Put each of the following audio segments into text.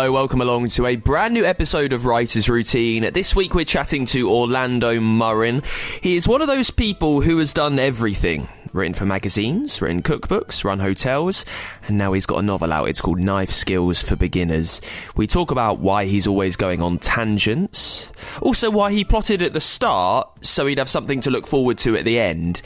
Hello, welcome along to a brand new episode of Writer's Routine. This week we're chatting to Orlando Murrin. He is one of those people who has done everything. Written for magazines, written cookbooks, run hotels, and now he's got a novel out. It's called Knife Skills for Beginners. We talk about why he's always going on tangents, also why he plotted at the start so he'd have something to look forward to at the end.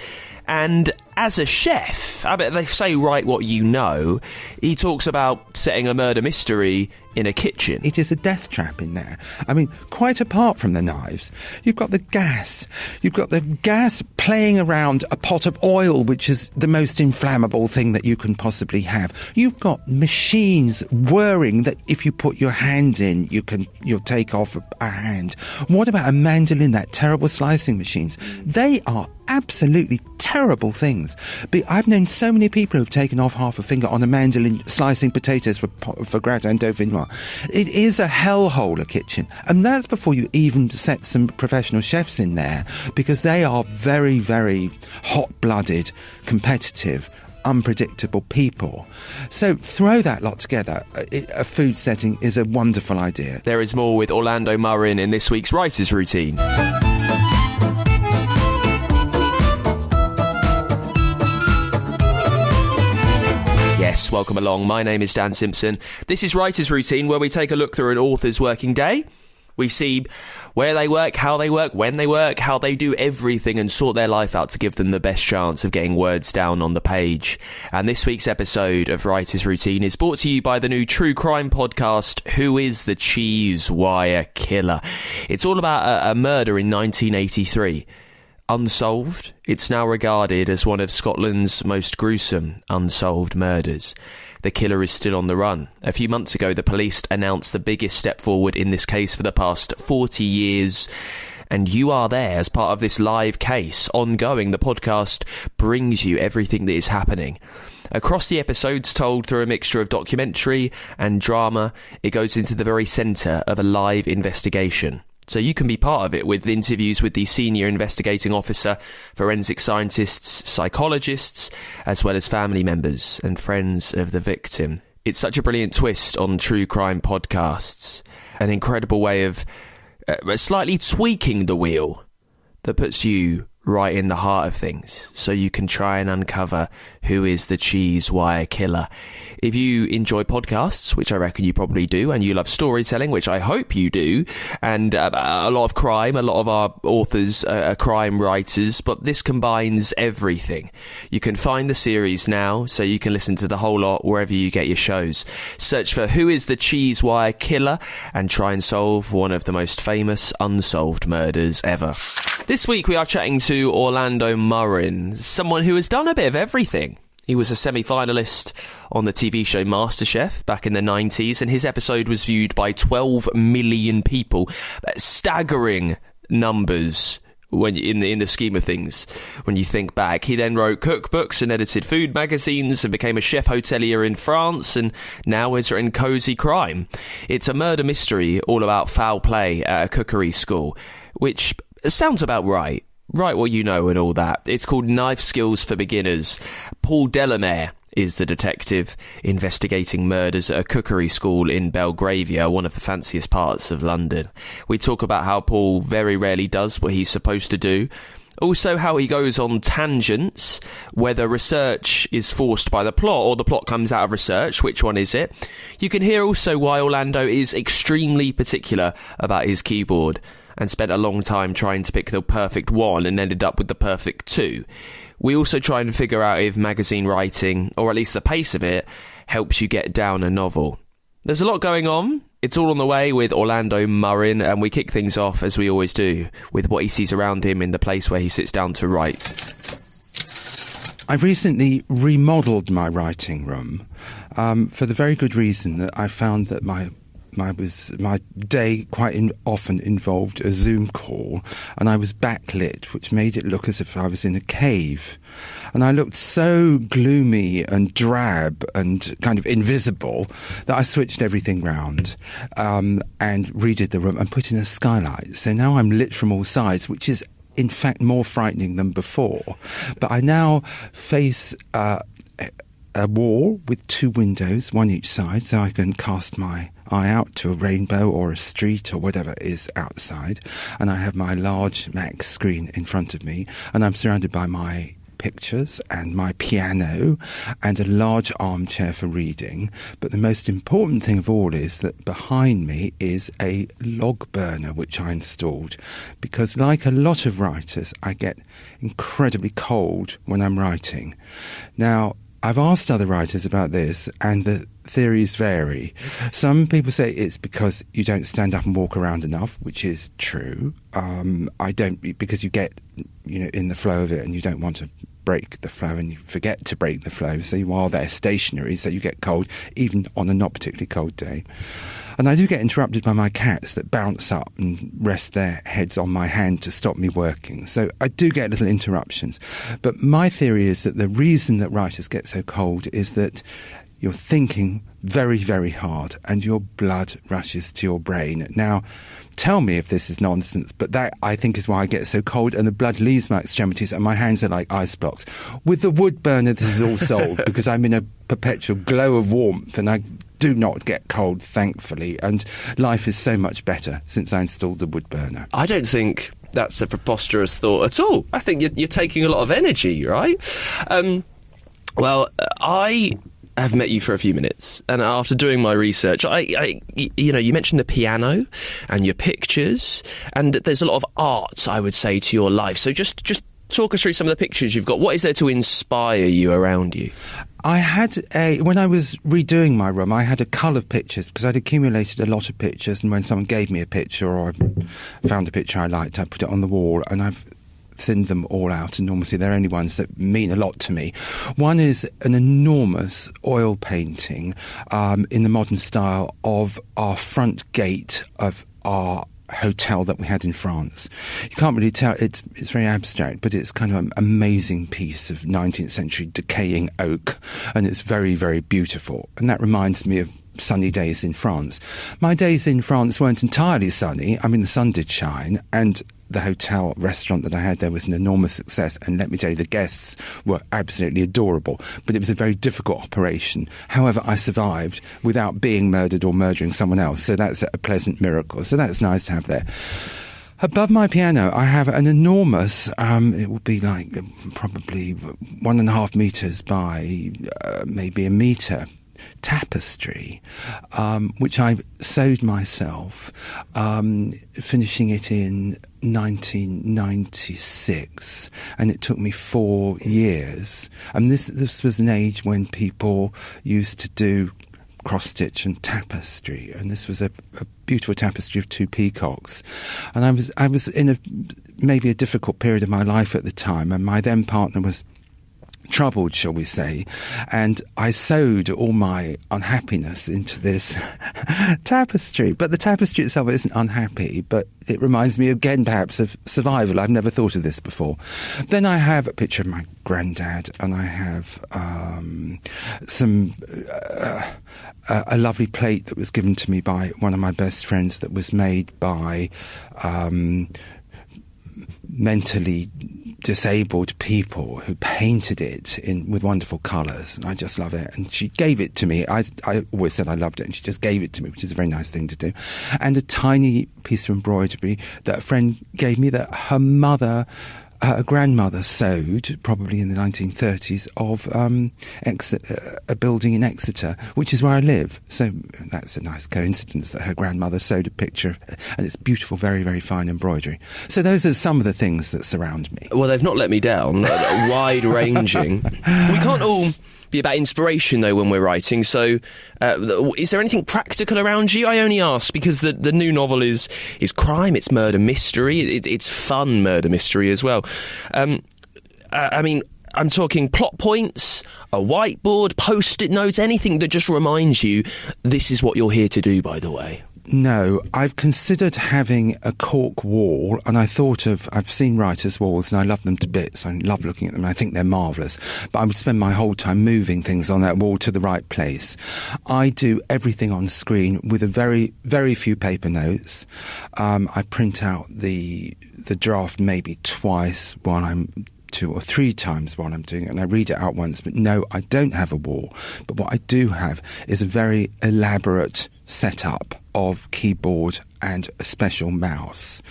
And as a chef, I bet they say write what you know. He talks about setting a murder mystery in a kitchen. It is a death trap in there. I mean, quite apart from the knives, you've got the gas. You've got the gas playing around a pot of oil, which is the most inflammable thing that you can possibly have. You've got machines whirring that if you put your hand in, you'll take off a hand. What about a mandolin, that terrible slicing machines? They are absolutely terrible things. But I've known so many people who've taken off half a finger on a mandolin slicing potatoes for gratin dauphinois. It is a hellhole, a kitchen. And that's before you even set some professional chefs in there, because they are very, very hot-blooded, competitive, unpredictable people. So throw that lot together. A food setting is a wonderful idea. There is more with Orlando Murrin in this week's Writer's Routine. Yes, welcome along. My name is Dan Simpson. This is Writer's Routine, where we take a look through an author's working day. We see where they work, how they work, when they work, how they do everything and sort their life out to give them the best chance of getting words down on the page. And this week's episode of Writer's Routine is brought to you by the new true crime podcast, Who is the Cheese Wire Killer? It's all about a murder in 1983. Unsolved, it's now regarded as one of Scotland's most gruesome unsolved murders. The killer is still on the run. A few months ago, the police announced the biggest step forward in this case for the past 40 years. And you are there as part of this live case. Ongoing, the podcast brings you everything that is happening. Across the episodes, told through a mixture of documentary and drama, it goes into the very centre of a live investigation. So you can be part of it with interviews with the senior investigating officer, forensic scientists, psychologists, as well as family members and friends of the victim. It's such a brilliant twist on true crime podcasts. An incredible way of slightly tweaking the wheel that puts you right in the heart of things, so you can try and uncover who is the cheese wire killer. If you enjoy podcasts, which I reckon you probably do, and you love storytelling, which I hope you do, and a lot of crime, a lot of our authors are crime writers, but this combines everything. You can find the series now, so you can listen to the whole lot wherever you get your shows. Search for Who is the Cheese Wire Killer and try and solve one of the most famous unsolved murders ever. This week we are chatting to Orlando Murrin, someone who has done a bit of everything. He was a semi-finalist on the TV show Masterchef back in the 90s, and his episode was viewed by 12 million people. Staggering numbers when in the scheme of things, when you think back. He then wrote cookbooks and edited food magazines and became a chef hotelier in France, and now is in Cozy Crime. It's a murder mystery all about foul play at a cookery school, which sounds about right. Right, what you know and all that. It's called Knife Skills for Beginners. Paul Delamare is the detective investigating murders at a cookery school in Belgravia, one of the fanciest parts of London. We talk about how Paul very rarely does what he's supposed to do. Also how he goes on tangents, whether research is forced by the plot or the plot comes out of research. Which one is it? You can hear also why Orlando is extremely particular about his keyboard and spent a long time trying to pick the perfect one and ended up with the perfect two. We also try and figure out if magazine writing, or at least the pace of it, helps you get down a novel. There's a lot going on. It's all on the way with Orlando Murrin, and we kick things off, as we always do, with what he sees around him in the place where he sits down to write. I've recently remodelled my writing room for the very good reason that I found that my day quite often involved a Zoom call, and I was backlit, which made it look as if I was in a cave. And I looked so gloomy and drab and kind of invisible that I switched everything round and redid the room and put in a skylight. So now I'm lit from all sides, which is in fact more frightening than before. But I now face a wall with 2 windows, one each side, so I can cast my eye out to a rainbow or a street or whatever is outside. And I have my large Mac screen in front of me, and I'm surrounded by my pictures and my piano and a large armchair for reading. But the most important thing of all is that behind me is a log burner which I installed, because like a lot of writers, I get incredibly cold when I'm writing. Now, I've asked other writers about this, and the theories vary. Some people say it's because you don't stand up and walk around enough, which is true. I don't, because you get, in the flow of it, and you don't want to break the flow, and you forget to break the flow, so you are there stationary, so you get cold even on a not particularly cold day. And I do get interrupted by my cats that bounce up and rest their heads on my hand to stop me working. So I do get little interruptions. But my theory is that the reason that writers get so cold is that you're thinking very, very hard and your blood rushes to your brain. Now, tell me if this is nonsense, but that, I think, is why I get so cold, and the blood leaves my extremities and my hands are like ice blocks. With the wood burner, this is all solved because I'm in a perpetual glow of warmth and I do not get cold, thankfully, and life is so much better since I installed the wood burner. I don't think that's a preposterous thought at all. I think you're taking a lot of energy, right? Well, I have met you for a few minutes, and after doing my research, you mentioned the piano and your pictures, and there's a lot of art, I would say, to your life. So just talk us through some of the pictures you've got. What is there to inspire you around you? When I was redoing my room, I had a cull of pictures because I'd accumulated a lot of pictures, and when someone gave me a picture or I found a picture I liked, I put it on the wall, and I've thinned them all out, and obviously they're only ones that mean a lot to me. One is an enormous oil painting in the modern style of our front gate of our hotel that we had in France. You can't really tell, it's very abstract, but it's kind of an amazing piece of 19th century decaying oak, and it's very, very beautiful. And that reminds me of sunny days in France. My days in France weren't entirely sunny. I mean, the sun did shine, and the hotel restaurant that I had there was an enormous success, and let me tell you, the guests were absolutely adorable, but it was a very difficult operation. However, I survived without being murdered or murdering someone else, so that's a pleasant miracle. So that's nice to have there. Above my piano, I have an enormous, it will be like probably 1.5 meters by maybe a meter, tapestry, which I sewed myself, finishing it in 1996, and it took me 4 years. And this was an age when people used to do cross-stitch and tapestry, and this was a beautiful tapestry of 2 peacocks. And I was in maybe a difficult period of my life at the time, and my then partner was troubled, shall we say, and I sewed all my unhappiness into this tapestry. But the tapestry itself isn't unhappy, but it reminds me again perhaps of survival. I've never thought of this before. Then I have a picture of my granddad, and I have a lovely plate that was given to me by one of my best friends that was made by mentally disabled people who painted it with wonderful colours, and I just love it. And she gave it to me. I always said I loved it, and she just gave it to me, which is a very nice thing to do. And a tiny piece of embroidery that a friend gave me that her mother, her grandmother, sewed, probably in the 1930s, of a building in Exeter, which is where I live. So that's a nice coincidence that her grandmother sewed a picture, and it's beautiful, very, very fine embroidery. So those are some of the things that surround me. Well, they've not let me down. Wide-ranging. We can't all be about inspiration, though, when we're writing. So is there anything practical around you? I only ask because the new novel is crime, it's murder mystery, it's fun murder mystery as well. I mean, I'm talking plot points, a whiteboard, Post-it notes, anything that just reminds you this is what you're here to do, by the way. No, I've considered having a cork wall, and I've seen writers' walls, and I love them to bits. I love looking at them, and I think they're marvellous. But I would spend my whole time moving things on that wall to the right place. I do everything on screen with a very, very few paper notes. I print out the draft maybe twice while I'm 2 or 3 times while I'm doing it, and I read it out once. But no, I don't have a wall. But what I do have is a very elaborate setup of keyboard and a special mouse.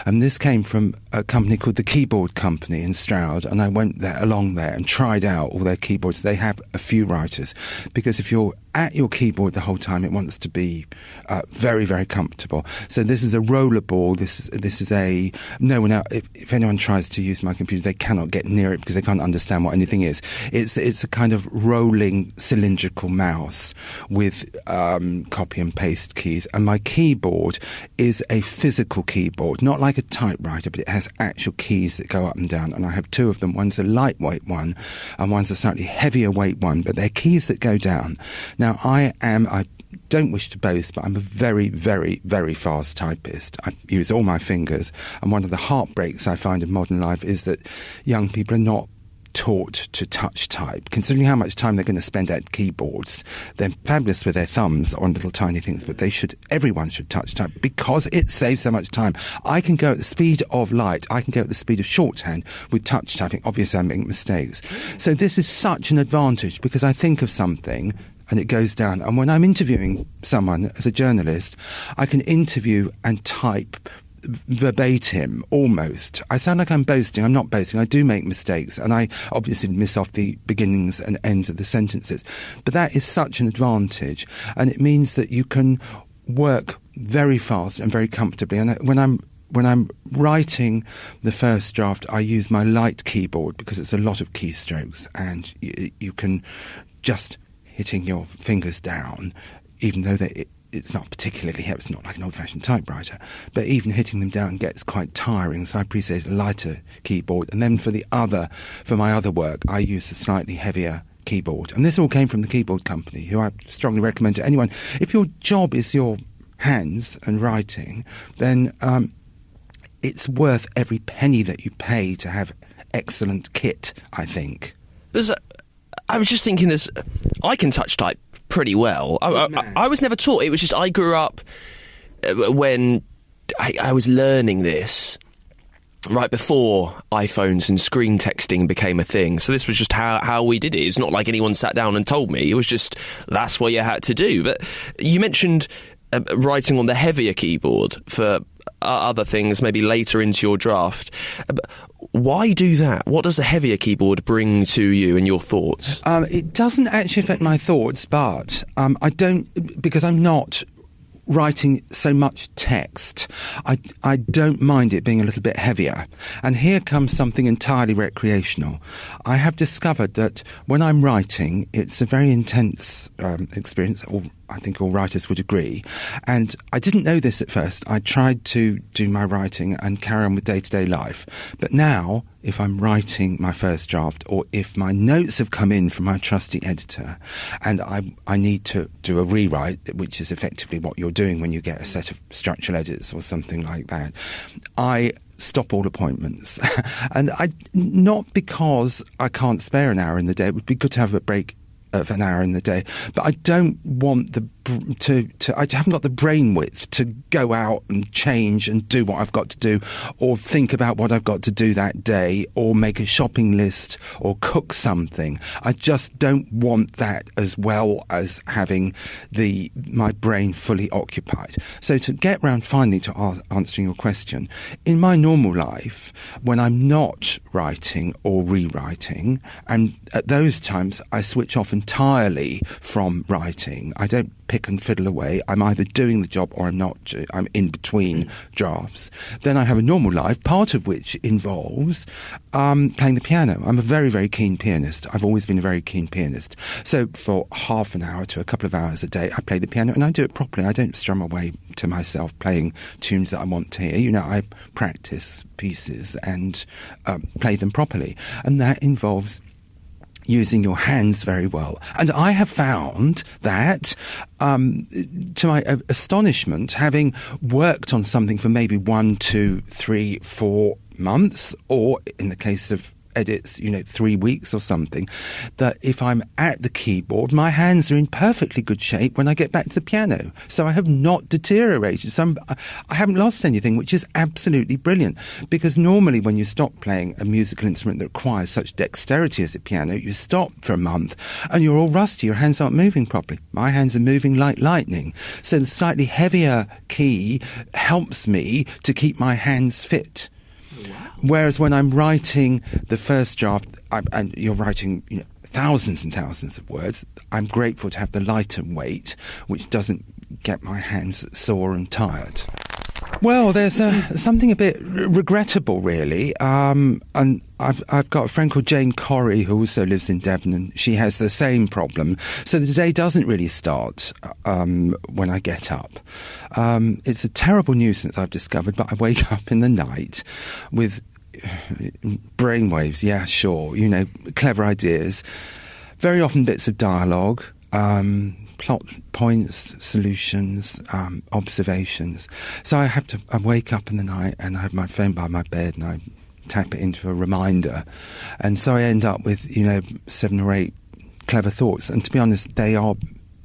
And this came from a company called the Keyboard Company in Stroud, and I went along there and tried out all their keyboards. They have a few writers, because if you're at your keyboard the whole time, it wants to be very, very comfortable. So this is a rollerball. This is a... No one else, if anyone tries to use my computer, they cannot get near it because they can't understand what anything is. It's a kind of rolling cylindrical mouse with copy and paste keys. And my keyboard is a physical keyboard, not like a typewriter, but it has actual keys that go up and down. And I have 2 of them. One's a lightweight one and one's a slightly heavier weight one, but they're keys that go down. Now, I don't wish to boast, but I'm a very, very, very fast typist. I use all my fingers. And one of the heartbreaks I find in modern life is that young people are not taught to touch type. Considering how much time they're going to spend at keyboards, they're fabulous with their thumbs on little tiny things, but everyone should touch type because it saves so much time. I can go at the speed of light. I can go at the speed of shorthand with touch typing. Obviously, I make mistakes. So this is such an advantage because I think of something and it goes down. And when I'm interviewing someone as a journalist, I can interview and type verbatim almost. I sound like I'm boasting. I'm not boasting. I do make mistakes, and I obviously miss off the beginnings and ends of the sentences. But that is such an advantage, and it means that you can work very fast and very comfortably. And when I'm writing the first draft, I use my light keyboard because it's a lot of keystrokes, and you can just hitting your fingers down, even though it's not particularly heavy. It's not like an old-fashioned typewriter, but even hitting them down gets quite tiring. So I appreciate a lighter keyboard. And then for my other work, I use a slightly heavier keyboard. And this all came from the Keyboard Company, who I strongly recommend to anyone. If your job is your hands and writing, then it's worth every penny that you pay to have excellent kit, I think. I was just thinking this. I can touch type pretty well. I was never taught. It was just I grew up when I was learning this right before iPhones and screen texting became a thing. So this was just how we did it. It's not like anyone sat down and told me. It was just that's what you had to do. But you mentioned writing on the heavier keyboard for other things, maybe later into your draft. Why do that? What does the heavier keyboard bring to you and your thoughts? It doesn't actually affect my thoughts, but I don't, because I'm not writing so much text, I don't mind it being a little bit heavier. And here comes something entirely recreational. I have discovered that when I'm writing, it's a very intense experience. I think all writers would agree. And I didn't know this at first. I tried to do my writing and carry on with day-to-day life. But now, if I'm writing my first draft, or if my notes have come in from my trusty editor, and I need to do a rewrite, which is effectively what you're doing when you get a set of structural edits or something like that, I stop all appointments. And not because I can't spare an hour in the day. It would be good to have a break of an hour in the day, but I don't want I haven't got the brain width to go out and change and do what I've got to do, or think about what I've got to do that day, or make a shopping list, or cook something. I just don't want that, as well as having my brain fully occupied. So to get round finally to answering your question, in my normal life, when I'm not writing or rewriting, and at those times I switch off entirely from writing. I don't pick and fiddle away. I'm either doing the job or I'm not. I'm in between drafts. Then I have a normal life, part of which involves playing the piano. I'm a very, very keen pianist. I've always been a very keen pianist. So for half an hour to a couple of hours a day, I play the piano, and I do it properly. I don't strum away to myself playing tunes that I want to hear. I practice pieces and play them properly. And that involves using your hands very well. And I have found that, to my astonishment, having worked on something for maybe 1, 2, 3, 4 months, or in the case of edits, 3 weeks or something, that if I'm at the keyboard, my hands are in perfectly good shape when I get back to the piano. So I have not deteriorated. So I haven't lost anything, which is absolutely brilliant. Because normally when you stop playing a musical instrument that requires such dexterity as a piano, you stop for a month and you're all rusty. Your hands aren't moving properly. My hands are moving like lightning. So the slightly heavier key helps me to keep my hands fit. Wow. Whereas when I'm writing the first draft, and you're writing thousands and thousands of words, I'm grateful to have the lighter weight, which doesn't get my hands sore and tired. Well, there's something a bit regrettable, really. And I've got a friend called Jane Corrie who also lives in Devon, and she has the same problem. So the day doesn't really start when I get up. It's a terrible nuisance, I've discovered, but I wake up in the night with brainwaves, yeah, sure, clever ideas, very often bits of dialogue, plot points, solutions, observations. So I wake up in the night and I have my phone by my bed and I tap it into a reminder. And so I end up with, 7 or 8 clever thoughts. And to be honest, they are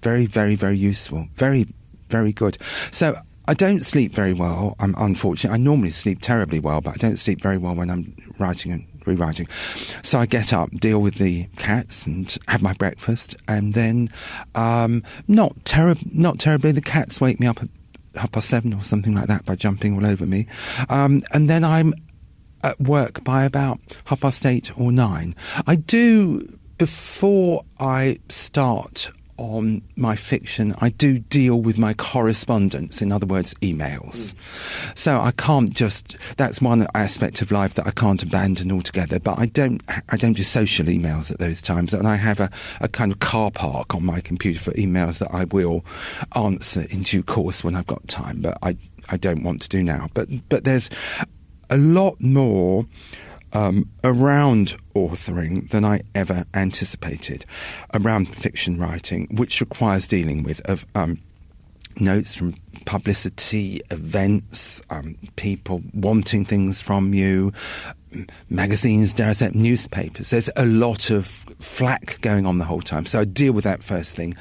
very, very, very useful. Very, very good. So I don't sleep very well, unfortunately. I normally sleep terribly well, but I don't sleep very well when I'm writing and rewriting. So I get up, deal with the cats and have my breakfast, and then not terribly, the cats wake me up at 7:30 or something like that by jumping all over me. And then I'm at work by about 8:30 or 9. I do, before I start on my fiction, I do deal with my correspondence, in other words, emails. So I can't that's one aspect of life that I can't abandon altogether, but I don't do social emails at those times, and I have a kind of car park on my computer for emails that I will answer in due course when I've got time, but I don't want to do now. But there's a lot more around authoring than I ever anticipated, around fiction writing, which requires dealing with notes from publicity, events, people wanting things from you, magazines, dare I say, newspapers. There's a lot of flack going on the whole time. So I deal with that first thing.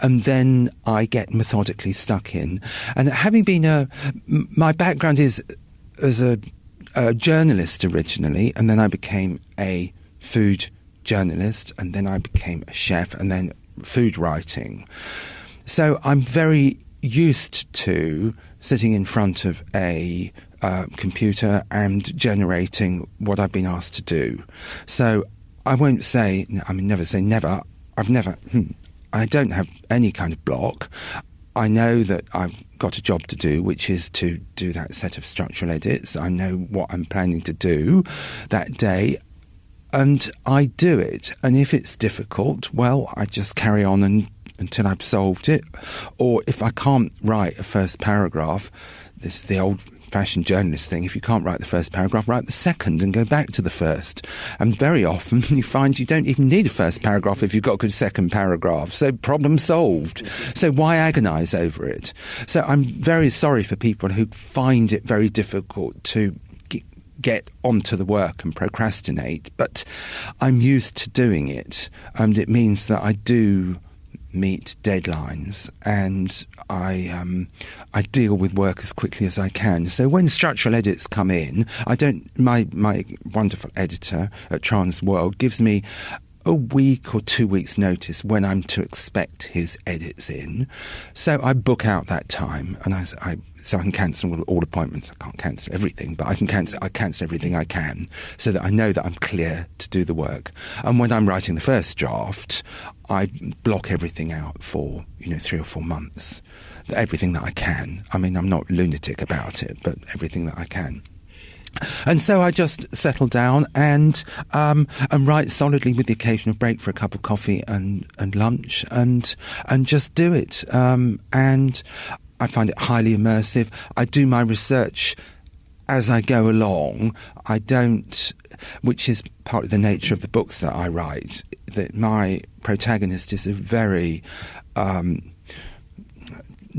And then I get methodically stuck in. And having been my background is as a journalist originally, and then I became a food journalist, and then I became a chef, and then food writing. So I'm very used to sitting in front of a computer and generating what I've been asked to do. So I won't say, never say never. I don't have any kind of block. I know that I've got a job to do, which is to do that set of structural edits. I know what I'm planning to do that day, and I do it. And if it's difficult, well, I just carry on until I've solved it. Or if I can't write a first paragraph, this is the old-fashioned journalist thing, if you can't write the first paragraph, write the second and go back to the first. And very often you find you don't even need a first paragraph if you've got a good second paragraph. So problem solved. So why agonise over it? So I'm very sorry for people who find it very difficult to get onto the work and procrastinate, but I'm used to doing it, and it means that I do meet deadlines, and I deal with work as quickly as I can. So when structural edits come in, my wonderful editor at Trans World gives me a week or 2 weeks notice when I'm to expect his edits in. So I book out that time, and so I can cancel all appointments. I can't cancel everything, but I cancel everything I can, so that I know that I'm clear to do the work. And when I'm writing the first draft, I block everything out for 3 or 4 months. Everything that I can. I mean, I'm not lunatic about it, but everything that I can. And so I just settle down and write solidly, with the occasional break for a cup of coffee and lunch, and just do it. And I find it highly immersive. I do my research as I go along. I don't, which is part of the nature of the books that I write, that my protagonist is a very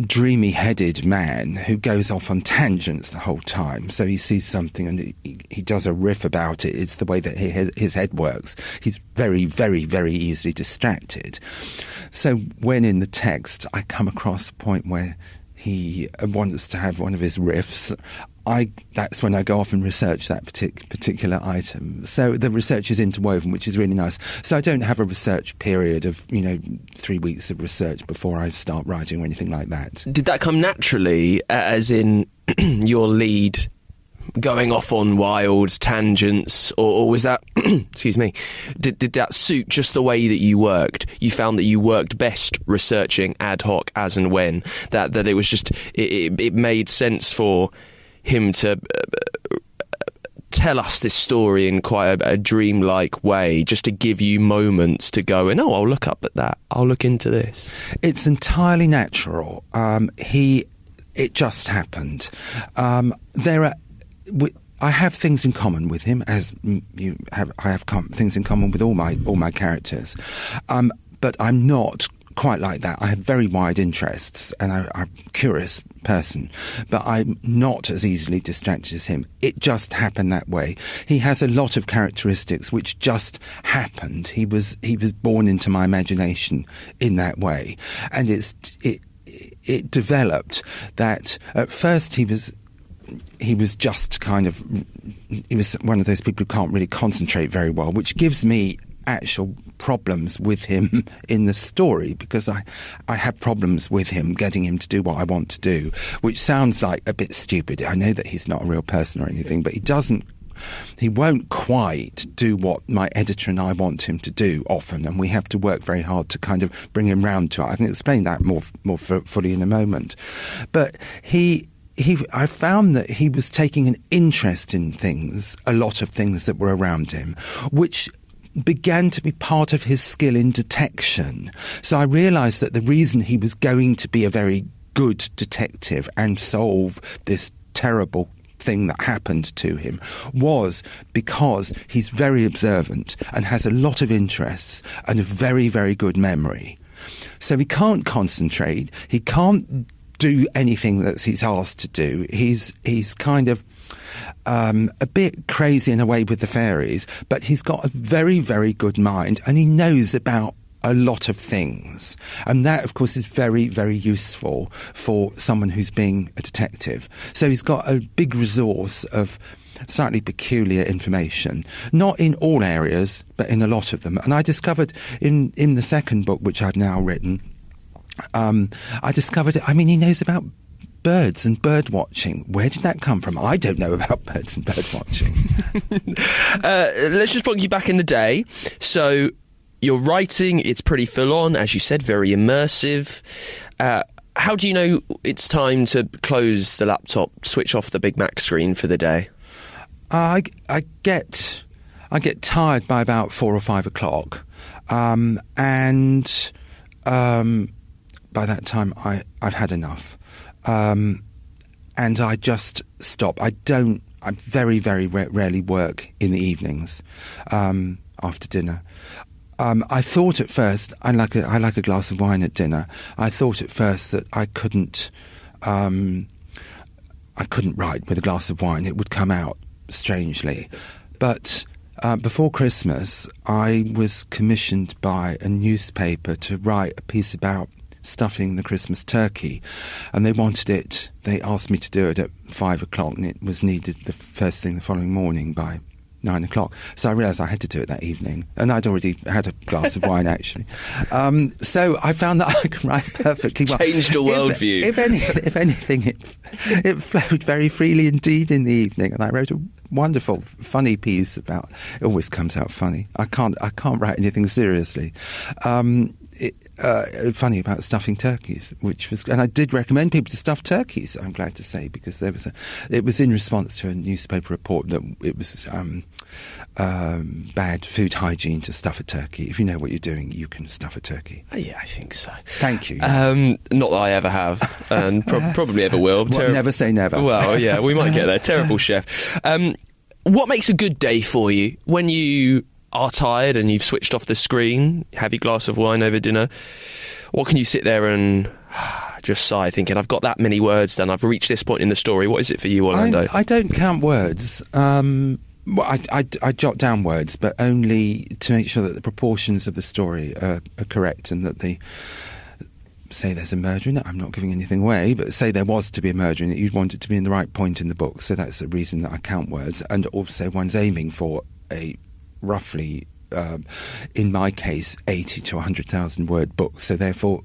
dreamy-headed man who goes off on tangents the whole time. So he sees something and he does a riff about it. It's the way that his head works. He's very, very, very easily distracted. So when in the text I come across a point where he wants to have one of his riffs, that's when I go off and research that particular item. So the research is interwoven, which is really nice. So I don't have a research period of 3 weeks of research before I start writing or anything like that. Did that come naturally, as in your lead going off on wild tangents, or was that excuse me, did that suit just the way that you worked? You found that you worked best researching ad hoc as and when, that it was just it made sense for him to tell us this story in quite a dreamlike way, just to give you moments to go and I'll look up at that, I'll look into this. It's entirely natural. It just happened. I have things in common with him, as you have. I have things in common with all my characters, but I'm not quite like that. I have very wide interests, and I'm a curious person, but I'm not as easily distracted as him. It just happened that way. He has a lot of characteristics which just happened. He was born into my imagination in that way, and it developed that at first he was just kind of, he was one of those people who can't really concentrate very well, which gives me actual problems with him in the story, because I have problems with him, getting him to do what I want to do, which sounds like a bit stupid. I know that he's not a real person or anything, but he won't quite do what my editor and I want him to do often, and we have to work very hard to kind of bring him round to it. I can explain that more fully in a moment. But I found that he was taking an interest in things, a lot of things that were around him, which began to be part of his skill in detection. So I realised that the reason he was going to be a very good detective and solve this terrible thing that happened to him was because he's very observant and has a lot of interests and a very, very good memory. So he can't concentrate, he can't do anything that he's asked to do. He's kind of a bit crazy in a way with the fairies, but he's got a very, very good mind, and he knows about a lot of things. And that, of course, is very, very useful for someone who's being a detective. So he's got a big resource of slightly peculiar information, not in all areas, but in a lot of them. And I discovered in the second book, which I've now written, I discovered, he knows about birds and bird watching. Where did that come from? I don't know about birds and bird watching. Let's just put you back in the day. So you're writing, it's pretty full on, as you said, very immersive. How do you know it's time to close the laptop, switch off the Big Mac screen for the day? I get tired by about 4 or 5 o'clock, and by that time I've had enough, and I just stop. I very, very rarely work in the evenings after dinner. I thought at first, I like a glass of wine at dinner. I thought at first that I couldn't write with a glass of wine. It would come out strangely. But before Christmas, I was commissioned by a newspaper to write a piece about stuffing the Christmas turkey, and they asked me to do it at 5 o'clock, and it was needed the first thing the following morning by 9 o'clock. So I realised I had to do it that evening, and I'd already had a glass of wine actually. So I found that I could write perfectly well. Changed your worldview. If anything, it flowed very freely indeed in the evening, and I wrote a wonderful, funny piece about. It always comes out funny. I can't write anything seriously. Funny about stuffing turkeys, and I did recommend people to stuff turkeys, I'm glad to say, because it was in response to a newspaper report that it was bad food hygiene to stuff a turkey. If you know what you're doing, you can stuff a turkey. Yeah, I think so. Thank you. Not that I ever have, and probably ever will. Never say never. Well, yeah, we might get there. Terrible chef. What makes a good day for you when you are tired and you've switched off the screen, have your glass of wine over dinner, what can you sit there and just sigh, thinking, I've got that many words done, I've reached this point in the story? What is it for you, Orlando? I don't count words. I jot down words, but only to make sure that the proportions of the story are correct, and that say there's a murder in it. I'm not giving anything away, but say there was to be a murder in it, you'd want it to be in the right point in the book. So that's the reason that I count words. And also one's aiming for a roughly, in my case, 80 to 100,000 word book. So therefore,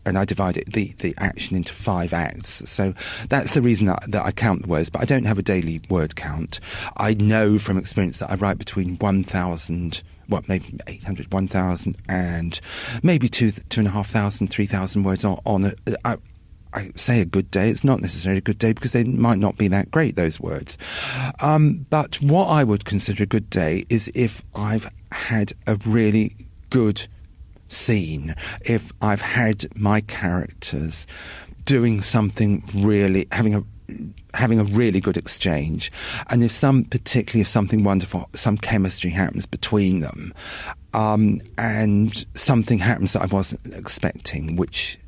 and I divide the action into 5 acts. So that's the reason that I count the words, but I don't have a daily word count. I know from experience that I write between 1,000, maybe 800, 1,000, and maybe 2,500, 3,000 words on I say a good day. It's not necessarily a good day because they might not be that great, those words. But what I would consider a good day is if I've had a really good scene, if I've had my characters doing something really, having a really good exchange, and particularly if something wonderful, some chemistry happens between them, and something happens that I wasn't expecting, which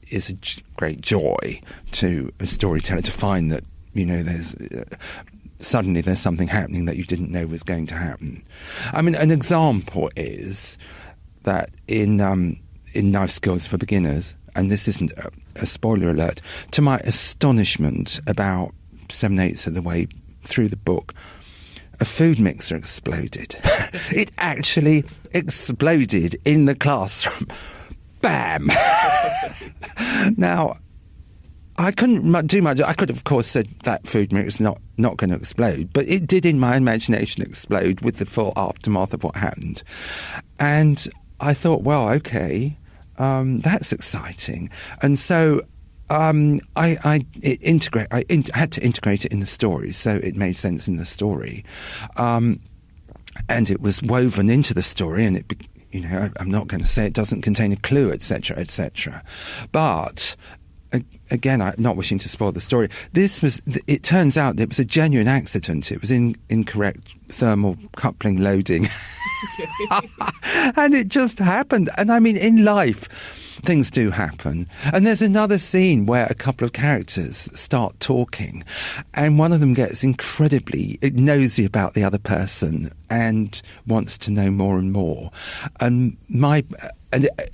is a great joy to a storyteller, to find that, there's suddenly there's something happening that you didn't know was going to happen. I mean, an example is that in Knife Skills for Beginners, and this isn't a spoiler alert, to my astonishment, about 7/8 of the way through the book, a food mixer exploded. It actually exploded in the classroom. Bam! Now, I couldn't do much. I could have, of course, said that food mixer is not going to explode, but it did in my imagination explode with the full aftermath of what happened. And I thought, well, okay, that's exciting. And so I had to integrate it in the story, so it made sense in the story. And it was woven into the story, and I'm not going to say it doesn't contain a clue, etc., etc. But again, I'm not wishing to spoil the story. It turns out it was a genuine accident. It was incorrect thermal coupling loading. And it just happened. And I mean, in life, things do happen. And there's another scene where a couple of characters start talking, and one of them gets incredibly nosy about the other person and wants to know more and more. And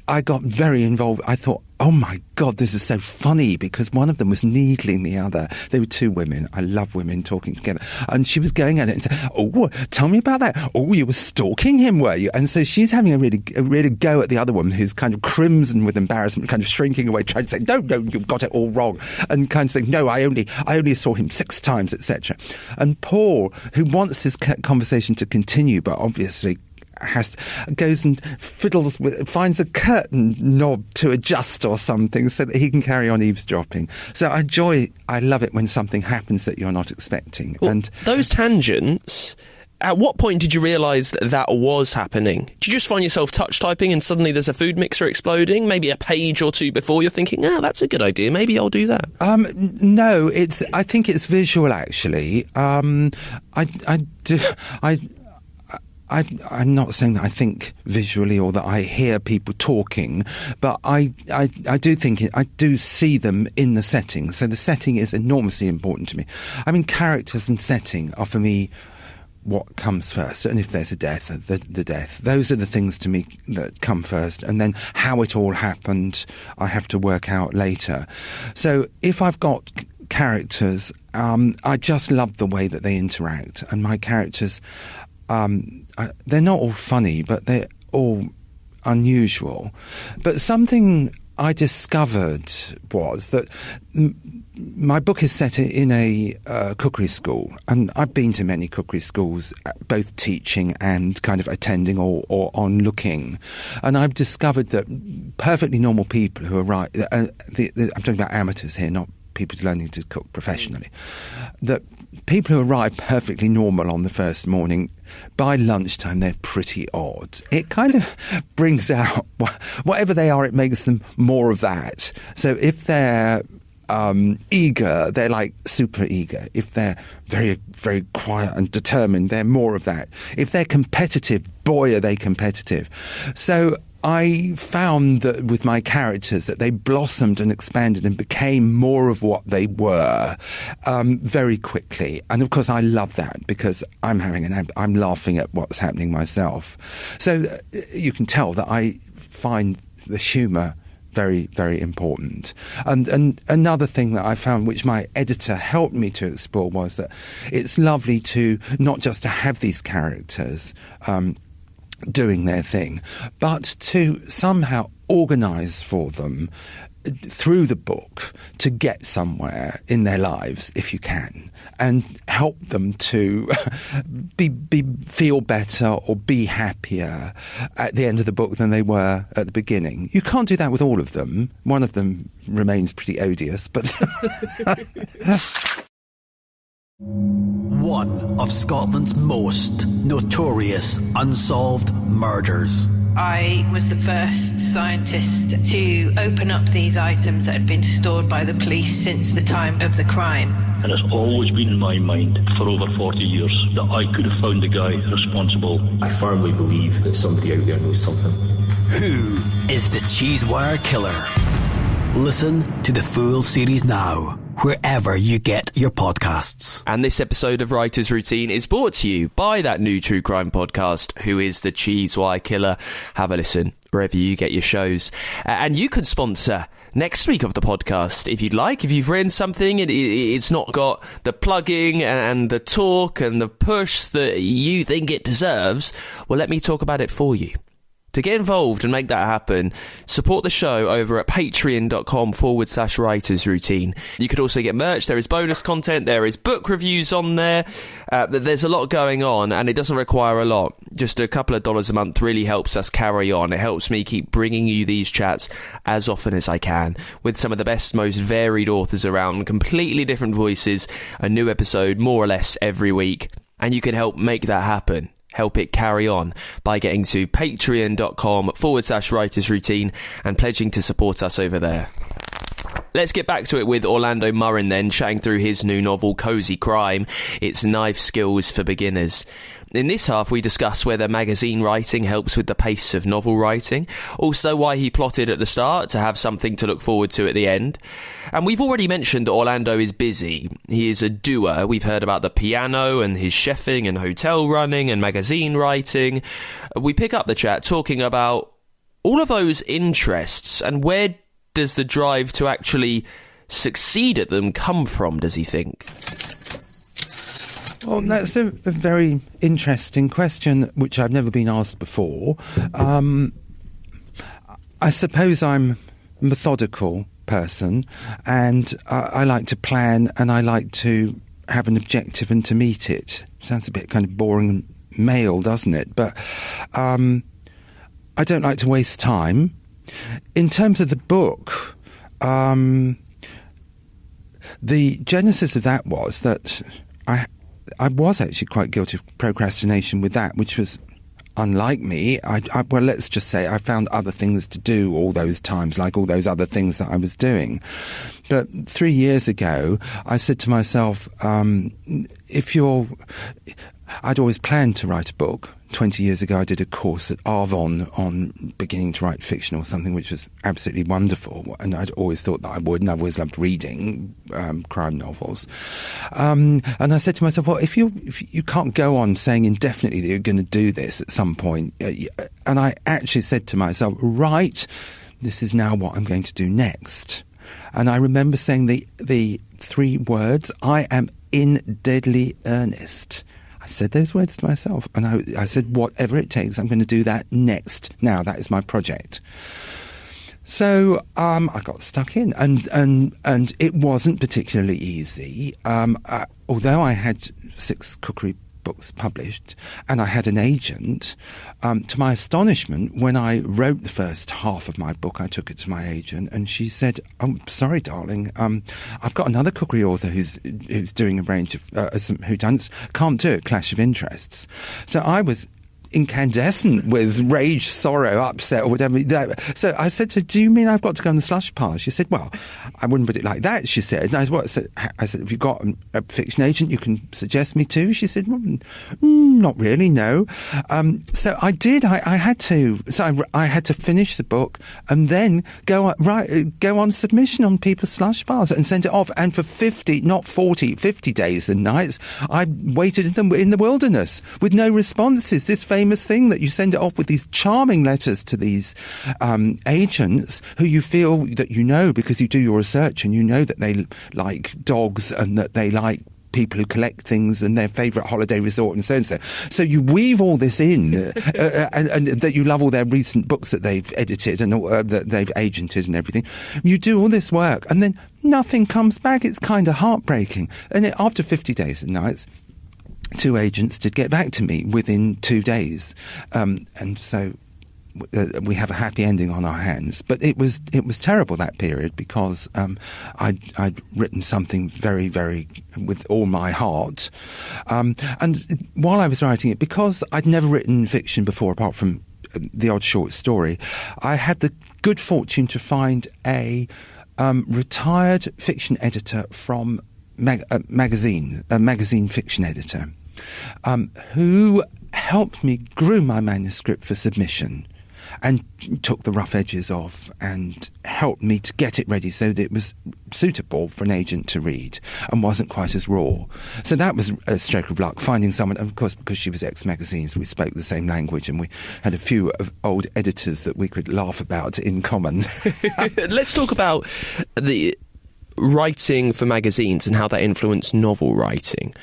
I got very involved. I thought, oh my God, this is so funny, because one of them was needling the other. They were 2 women. I love women talking together. And she was going at it and saying, oh, tell me about that. Oh, you were stalking him, were you? And so she's having a really go at the other woman, who's kind of crimson with embarrassment, kind of shrinking away, trying to say, no, you've got it all wrong. And kind of saying, no, I only saw him 6 times, etc. And Paul, who wants this conversation to continue, but obviously goes and fiddles with, finds a curtain knob to adjust or something so that he can carry on eavesdropping. So I love it when something happens that you're not expecting. Well, and those tangents, at what point did you realise that was happening? Did you just find yourself touch typing and suddenly there's a food mixer exploding? Maybe a page or 2 before you're thinking, that's a good idea, maybe I'll do that. No, I think it's visual, actually. I'm not saying that I think visually or that I hear people talking, but I do see them in the setting. So the setting is enormously important to me. I mean, characters and setting are, for me, what comes first. And if there's a death, the death. Those are the things to me that come first. And then how it all happened, I have to work out later. So if I've got characters, I just love the way that they interact. And my characters... they're not all funny, but they're all unusual. But something I discovered was that my book is set in a cookery school, and I've been to many cookery schools, both teaching and kind of attending or on looking, and I've discovered that perfectly normal people who arrive, I'm talking about amateurs here, not people learning to cook professionally, that people who arrive perfectly normal on the first morning, by lunchtime they're pretty odd. It kind of brings out, whatever they are, it makes them more of that. So if they're eager, they're like super eager. If they're very, very quiet and determined, they're more of that. If they're competitive, boy, are they competitive. So I found that with my characters that they blossomed and expanded and became more of what they were very quickly. And of course, I love that because I'm laughing at what's happening myself. So you can tell that I find the humour very, very important. And another thing that I found, which my editor helped me to explore, was that it's lovely to not just to have these characters doing their thing, but to somehow organise for them through the book to get somewhere in their lives, if you can, and help them to feel better or be happier at the end of the book than they were at the beginning. You can't do that with all of them. One of them remains pretty odious, but... One of Scotland's most notorious unsolved murders. I was the first scientist to open up these items that had been stored by the police since the time of the crime. And it's always been in my mind for over 40 years that I could have found the guy responsible. I firmly believe that somebody out there knows something. Who is the Cheesewire Killer? Listen to the full series now, wherever you get your podcasts. And this episode of Writer's Routine is brought to you by that new true crime podcast, Who is the Cheesewire Killer? Have a listen wherever you get your shows. And you could sponsor next week of the podcast if you'd like. If you've written something, it's not got the plugging and the talk and the push that you think it deserves, well, let me talk about it for you. To get involved and make that happen, support the show over at patreon.com/writers routine. You could also get merch. There is bonus content. There is book reviews on there. There's a lot going on, and it doesn't require a lot. Just a couple of dollars a month really helps us carry on. It helps me keep bringing you these chats as often as I can with some of the best, most varied authors around, completely different voices, a new episode more or less every week. And you can help make that happen. Help it carry on by getting to patreon.com/writers routine and pledging to support us over there. Let's get back to it with Orlando Murrin then, chatting through his new novel, Cozy Crime. It's knife skills for beginners. In this half, we discuss whether magazine writing helps with the pace of novel writing, also why he plotted at the start to have something to look forward to at the end. And we've already mentioned that Orlando is busy. He is a doer. We've heard about the piano and his chefing and hotel running and magazine writing. We pick up the chat talking about all of those interests and where does the drive to actually succeed at them come from, does he think? Well, that's a very interesting question, which I've never been asked before. I suppose I'm a methodical person, and I like to plan, and I like to have an objective and to meet it. Sounds a bit kind of boring and male, doesn't it? But I don't like to waste time. In terms of the book, the genesis of that was that I was actually quite guilty of procrastination with that, which was unlike me. Well, let's just say I found other things to do all those times, like all those other things that I was doing. But 3 years ago, I said to myself, I'd always planned to write a book. 20 years ago, I did a course at Arvon on beginning to write fiction or something, which was absolutely wonderful. And I'd always thought that I would, and I've always loved reading crime novels. And I said to myself, well, if you can't go on saying indefinitely that you're going to do this at some point, and I actually said to myself, right, this is now what I'm going to do next. And I remember saying the 3 words, I am in deadly earnest. I said those words to myself, and I said, whatever it takes, I'm going to do that next. Now, that is my project. So I got stuck in, and it wasn't particularly easy. Although I had 6 cookery books published, and I had an agent, to my astonishment, when I wrote the first half of my book, I took it to my agent, and she said, "Oh, sorry, darling, I've got another cookery author who's doing a range of some whodunits. Can't do it. Clash of interests." So I was incandescent with rage, sorrow, upset, or whatever. So I said to her, do you mean I've got to go on the slush pile? She said, well, I wouldn't put it like that, she said. And I said, have you got a fiction agent you can suggest me to? She said, well, not really, no. So I did. I had to. So I had to finish the book and then go on submission on people's slush piles and send it off. And for 50 days and nights, I waited in the wilderness with no responses. This famous thing that you send it off with these charming letters to these agents who you feel that you know because you do your research and you know that they like dogs and that they like people who collect things and their favourite holiday resort and so and so. So you weave all this in and that you love all their recent books that they've edited and that they've agented and everything. You do all this work and then nothing comes back. It's kind of heartbreaking. And after 50 days and nights, 2 agents did get back to me within 2 days. And so we have a happy ending on our hands. But it was terrible, that period, because I'd written something very, very with all my heart. And while I was writing it, because I'd never written fiction before, apart from the odd short story, I had the good fortune to find a retired fiction editor from a magazine fiction editor, who helped me groom my manuscript for submission and took the rough edges off and helped me to get it ready so that it was suitable for an agent to read and wasn't quite as raw. So that was a stroke of luck, finding someone, of course, because she was ex-magazines, we spoke the same language and we had a few old editors that we could laugh about in common. Let's talk about the writing for magazines and how that influenced novel writing.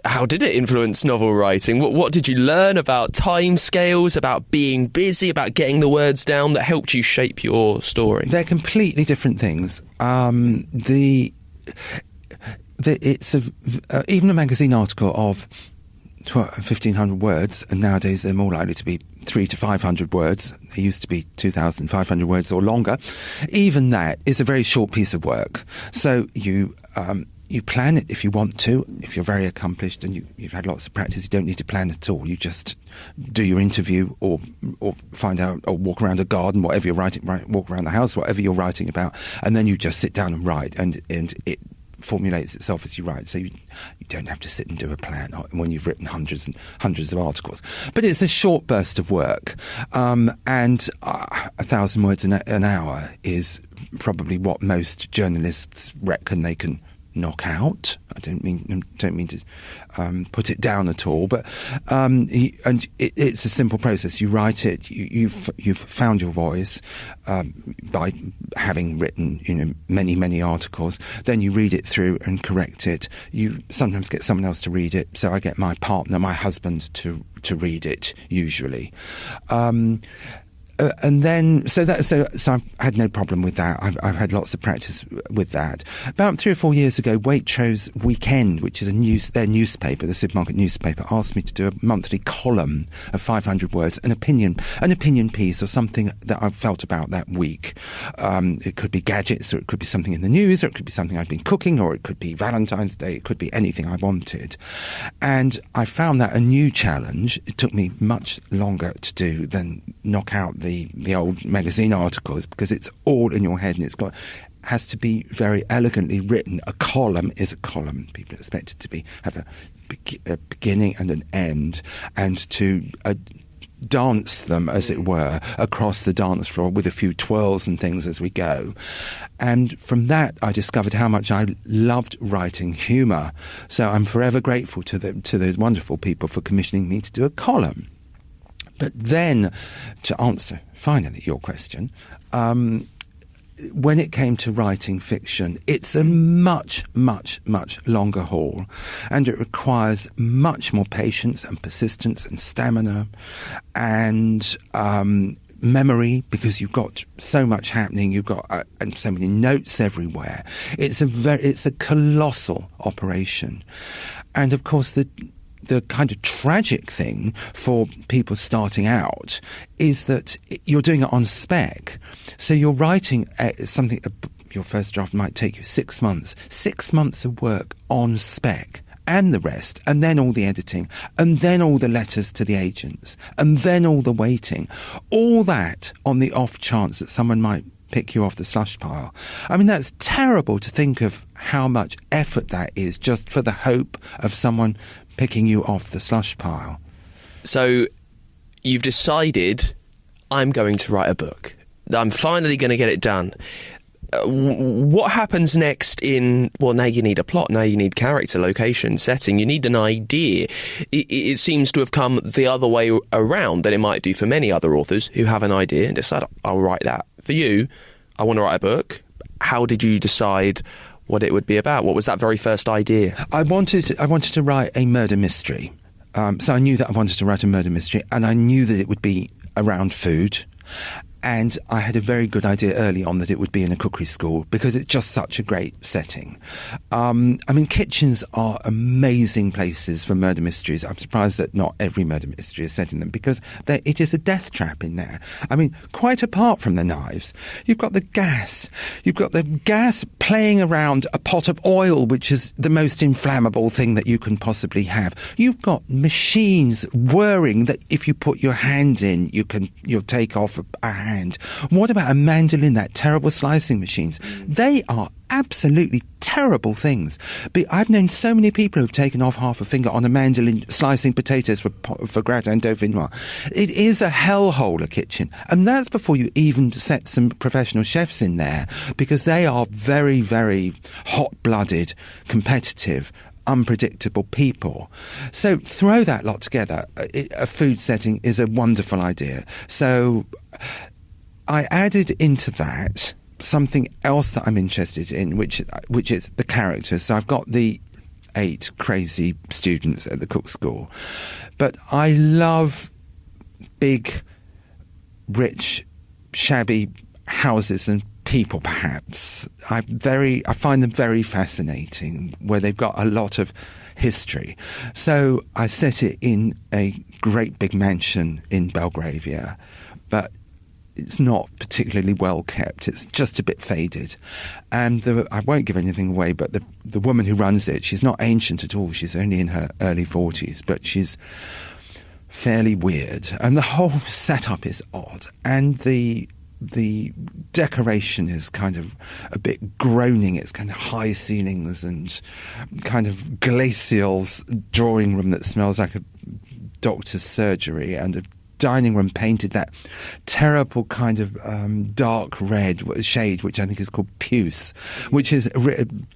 How did it influence novel writing? What did you learn about timescales, about being busy, about getting the words down that helped you shape your story? They're completely different things. It's even a magazine article of 1,500 words, and nowadays they're more likely to be 300 to 500 words. They used to be 2,500 words or longer. Even that is a very short piece of work. So you plan it if you want to. If you're very accomplished and you've had lots of practice, you don't need to plan at all. You just do your interview or find out or walk around a garden, whatever you're writing, walk around the house, whatever you're writing about, and then you just sit down and write, and it formulates itself as you write. So you don't have to sit and do a plan when you've written hundreds and hundreds of articles. But it's a short burst of work, and 1,000 words an hour is probably what most journalists reckon they can knock out. I don't mean to put it down at all, but it's a simple process. You write it. You've found your voice by having written many articles. Then you read it through and correct it. You sometimes get someone else to read it. So I get my partner, my husband, to read it usually. And then, so I had no problem with that. I've had lots of practice with that. About 3 or 4 years ago, Waitrose Weekend, which is their newspaper, the supermarket newspaper, asked me to do a monthly column of 500 words, an opinion piece or something that I felt about that week. It could be gadgets, or it could be something in the news, or it could be something I'd been cooking, or it could be Valentine's Day. It could be anything I wanted. And I found that a new challenge. It took me much longer to do than knock out the old magazine articles, because it's all in your head and has to be very elegantly written. A column is a column. People expect it to have a beginning and an end, and to dance them, as it were, across the dance floor with a few twirls and things as we go. And from that, I discovered how much I loved writing humour. So I'm forever grateful to those wonderful people for commissioning me to do a column. But then, to answer finally your question, when it came to writing fiction, it's a much, much, much longer haul, and it requires much more patience and persistence and stamina and memory, because you've got so much happening. You've got and so many notes everywhere. It's a colossal operation, and of course the kind of tragic thing for people starting out is that you're doing it on spec. So you're writing something, your first draft might take you 6 months. 6 months of work on spec, and the rest, and then all the editing, and then all the letters to the agents, and then all the waiting, all that on the off chance that someone might pick you off the slush pile. I mean, that's terrible to think of how much effort that is just for the hope of someone picking you off the slush pile. So you've decided, I'm going to write a book. I'm finally going to get it done. What happens next now you need a plot, now you need character, location, setting, you need an idea. It seems to have come the other way around than it might do for many other authors who have an idea and decide, I'll write that. For you, I want to write a book. How did you decide what it would be about? What was that very first idea? I wanted to write a murder mystery. So I knew that I wanted to write a murder mystery, and I knew that it would be around food. And I had a very good idea early on that it would be in a cookery school because it's just such a great setting. I mean, kitchens are amazing places for murder mysteries. I'm surprised that not every murder mystery is set in them because it is a death trap in there. I mean, quite apart from the knives, you've got the gas. You've got the gas playing around a pot of oil, which is the most inflammable thing that you can possibly have. You've got machines whirring that if you put your hand in, you'll take off a hand. What about a mandolin, that terrible slicing machines? They are absolutely terrible things. But I've known so many people who've taken off half a finger on a mandolin slicing potatoes for gratin dauphinois. It is a hellhole, a kitchen. And that's before you even set some professional chefs in there, because they are very, very hot-blooded, competitive, unpredictable people. So throw that lot together. A food setting is a wonderful idea. So I added into that something else that I'm interested in, which is the characters. So I've got the 8 crazy students at the cook school, but I love big, rich, shabby houses and people, perhaps. I find them very fascinating, where they've got a lot of history. So I set it in a great big mansion in Belgravia, but it's not particularly well kept. It's just a bit faded. And I won't give anything away, but the woman who runs it, she's not ancient at all. She's only in her early 40s, but she's fairly weird. And the whole setup is odd. And the decoration is kind of a bit groaning. It's kind of high ceilings and kind of glacial drawing room that smells like a doctor's surgery, and a dining room painted that terrible kind of dark red shade, which I think is called puce, which is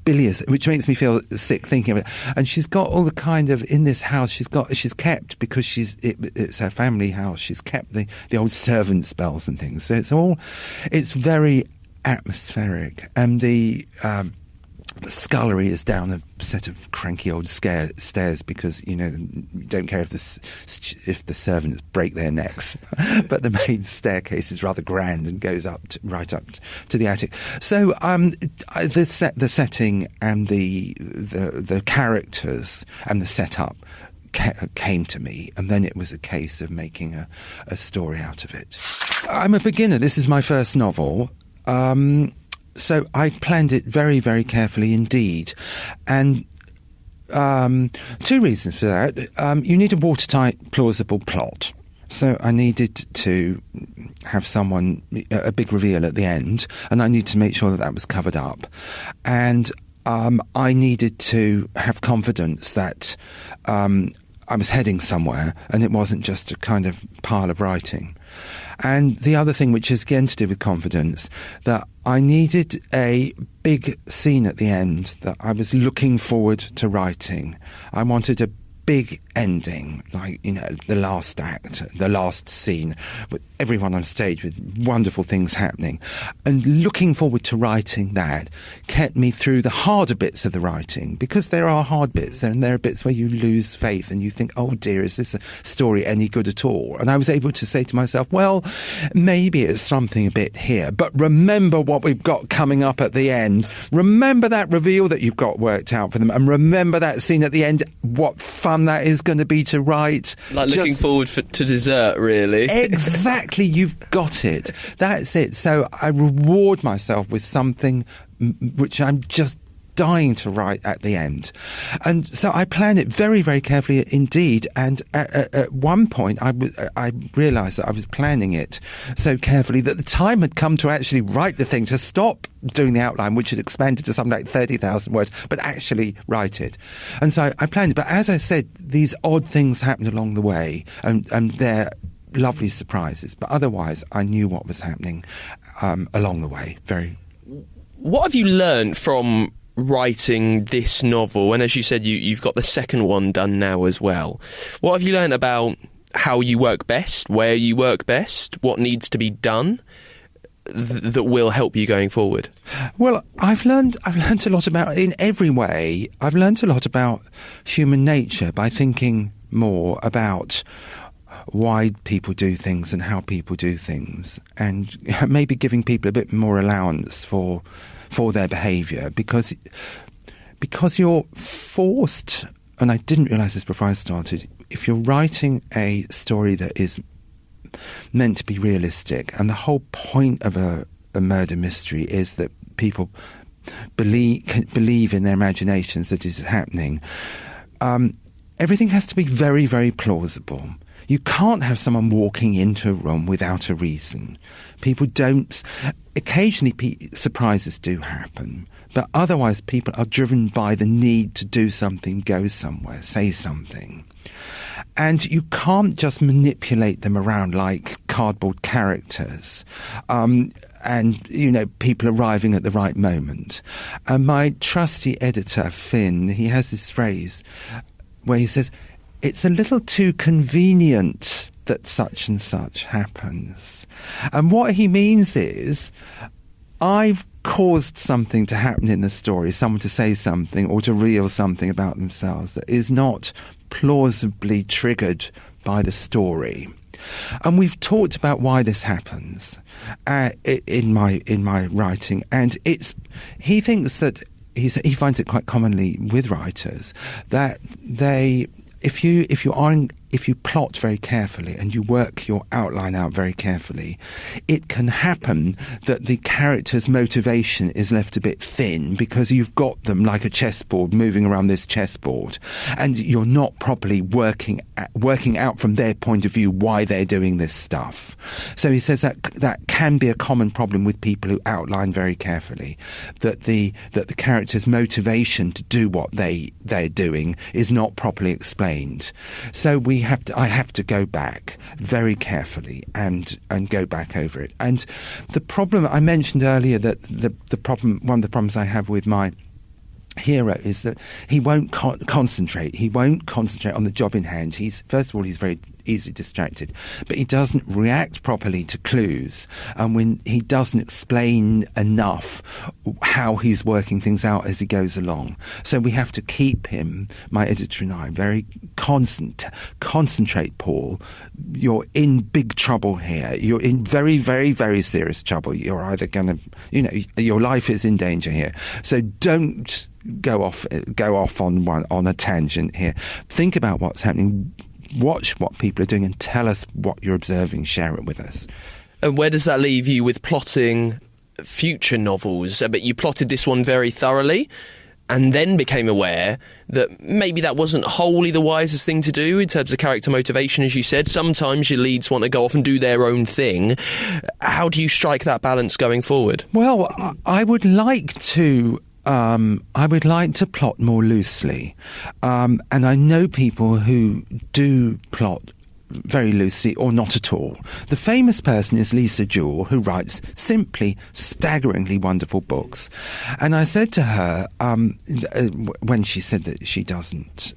bilious, which makes me feel sick thinking of it. And she's got all the kind of, in this house, she's kept, because it's her family house, she's kept the old servants' bells and things. So it's very atmospheric. And the scullery is down a set of cranky old stairs because, you don't care if the servants break their necks. But the main staircase is rather grand and goes right up to the attic. So the setting and the characters and the setup came to me, and then it was a case of making a story out of it. I'm a beginner. This is my first novel. So I planned it very, very carefully indeed. And 2 reasons for that. You need a watertight, plausible plot. So I needed to have a big reveal at the end, and I needed to make sure that was covered up. And I needed to have confidence that I was heading somewhere, and it wasn't just a kind of pile of writing. And the other thing, which is again to do with confidence, that I needed a big scene at the end that I was looking forward to writing. I wanted a big ending, like, the last act, the last scene, with everyone on stage with wonderful things happening. And looking forward to writing that kept me through the harder bits of the writing, because there are hard bits, and there are bits where you lose faith and you think, oh dear, is this a story any good at all? And I was able to say to myself, well, maybe it's something a bit here, but remember what we've got coming up at the end. Remember that reveal that you've got worked out for them, and remember that scene at the end, what fun that is going to be to write. Like looking forward to dessert, really. Exactly, you've got it. That's it. So I reward myself with something which I'm just dying to write at the end. And so I planned it very, very carefully indeed. And at one point, I realised that I was planning it so carefully that the time had come to actually write the thing, to stop doing the outline, which had expanded to something like 30,000 words, but actually write it. And so I planned it. But as I said, these odd things happened along the way, and they're lovely surprises. But otherwise, I knew what was happening along the way. What have you learned from writing this novel? And as you said, you've got the second one done now as well. What have you learned about how you work best, where you work best, what needs to be done that will help you going forward? Well, I've learned a lot about, in every way, I've learned a lot about human nature by thinking more about why people do things and how people do things, and maybe giving people a bit more allowance for their behaviour, because you're forced, and I didn't realise this before I started, if you're writing a story that is meant to be realistic, and the whole point of a murder mystery is that people believe in their imaginations that it's happening, everything has to be very, very plausible. You can't have someone walking into a room without a reason. People don't. Occasionally, surprises do happen, but otherwise, people are driven by the need to do something, go somewhere, say something. And you can't just manipulate them around like cardboard characters. And, people arriving at the right moment. And my trusty editor, Finn, he has this phrase where he says, "It's a little too convenient that such and such happens." And what he means is, I've caused something to happen in the story, someone to say something or to reveal something about themselves that is not plausibly triggered by the story. And we've talked about why this happens in my writing, and he thinks that he finds it quite commonly with writers that if you plot very carefully and you work your outline out very carefully, it can happen that the character's motivation is left a bit thin because you've got them like a chessboard moving around this chessboard, and you're not properly working out from their point of view why they're doing this stuff. So he says that can be a common problem with people who outline very carefully, that the character's motivation to do what they're doing is not properly explained. So I have to go back very carefully and go back over it. And the problem I mentioned earlier, that one of the problems I have with my hero is that he won't concentrate. He won't concentrate on the job in hand. First of all, he's very easily distracted, but he doesn't react properly to clues, and when he doesn't explain enough how he's working things out as he goes along. So we have to keep him, my editor and I, very concentrate, Paul. You're in big trouble here. You're in very, very, very serious trouble. You're either going to, your life is in danger here. So don't go off on a tangent here. Think about what's happening. Watch what people are doing and tell us what you're observing. Share it with us. And where does that leave you with plotting future novels? But you plotted this one very thoroughly and then became aware that maybe that wasn't wholly the wisest thing to do in terms of character motivation, as you said. Sometimes your leads want to go off and do their own thing. How do you strike that balance going forward? Well, I would like to plot more loosely, and I know people who do plot very loosely or not at all. The famous person is Lisa Jewell, who writes simply staggeringly wonderful books. And I said to her, when she said that she doesn't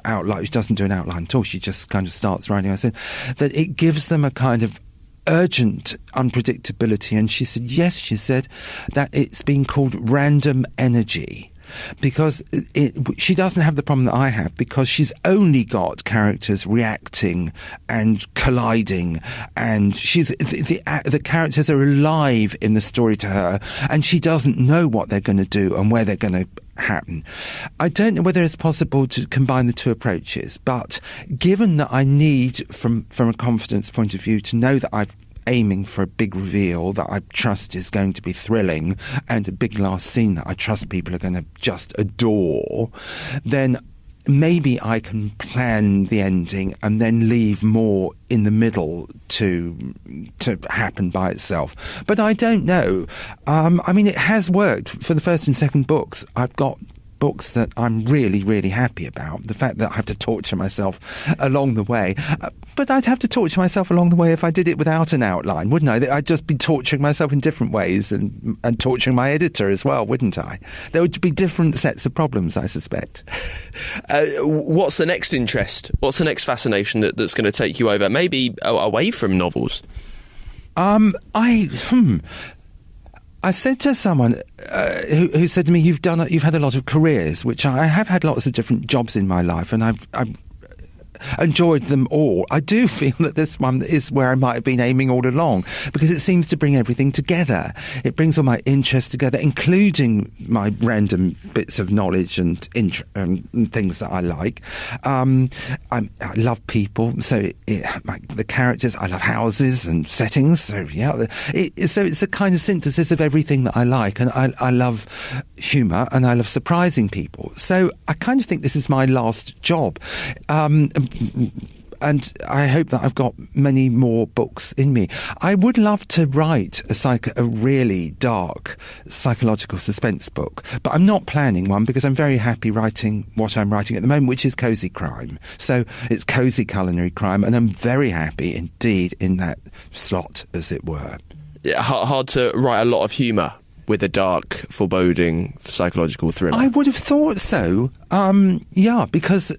outline, she doesn't do an outline at all, she just kind of starts writing, I said that it gives them a kind of urgent unpredictability. And she said, yes, she said that it's been called random energy, because she doesn't have the problem that I have, because she's only got characters reacting and colliding, and the characters are alive in the story to her, and she doesn't know what they're going to do and where they're going to happen. I don't know whether it's possible to combine the two approaches, but given that I need, from a confidence point of view, to know that I've aiming for a big reveal that I trust is going to be thrilling and a big last scene that I trust people are going to just adore, then maybe I can plan the ending and then leave more in the middle to happen by itself. But I don't know. I mean, it has worked for the first and second books. I've got books that I'm really, really happy about. The fact that I have to torture myself along the way. But I'd have to torture myself along the way if I did it without an outline, wouldn't I? I'd just be torturing myself in different ways and torturing my editor as well, wouldn't I? There would be different sets of problems, I suspect. What's the next interest? What's the next fascination that's going to take you over? Maybe away from novels? I said to someone who said to me, "You've had a lot of careers," which I have had lots of different jobs in my life, and I've enjoyed them all. I do feel that this one is where I might have been aiming all along, because it seems to bring everything together. It brings all my interests together, including my random bits of knowledge and things that I like. I love people, so the characters. I love houses and settings. So yeah, so it's a kind of synthesis of everything that I like, and I love humour and I love surprising people. So I kind of think this is my last job. And I hope that I've got many more books in me. I would love to write a really dark psychological suspense book, but I'm not planning one because I'm very happy writing what I'm writing at the moment, which is cosy crime. So it's cosy culinary crime, and I'm very happy indeed in that slot, as it were. Yeah, hard to write a lot of humour with a dark, foreboding, psychological thriller. I would have thought so. Yeah, because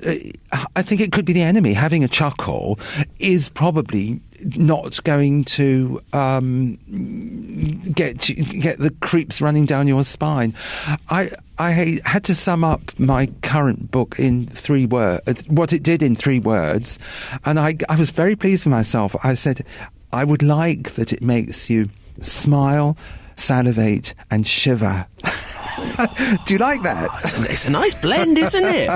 I think it could be the enemy. Having a chuckle is probably not going to get the creeps running down your spine. I had to sum up my current book in 3 words, what it did in 3 words, and I was very pleased with myself. I said, I would like that it makes you smile, salivate and shiver. Do you like that? It's a nice blend, isn't it?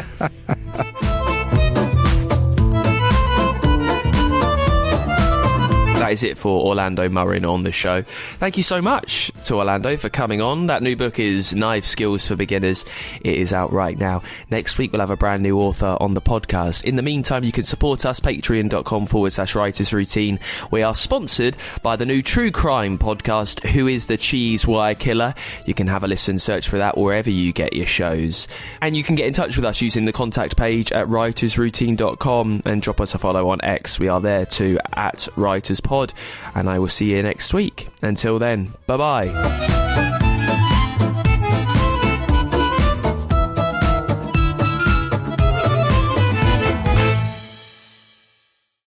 That is it for Orlando Murrin on the show. Thank you so much to Orlando for coming on. That new book is Knife Skills for Beginners. It is out right now. Next week we'll have a brand new author on the podcast. In the meantime, you can support us, patreon.com/writers routine. We are sponsored by the new true crime podcast, Who is the Cheese Wire Killer? You can have a listen, search for that wherever you get your shows. And you can get in touch with us using the contact page at writersroutine.com and drop us a follow on X. We are there too, at WritersPod. And I will see you next week. Until then, bye-bye.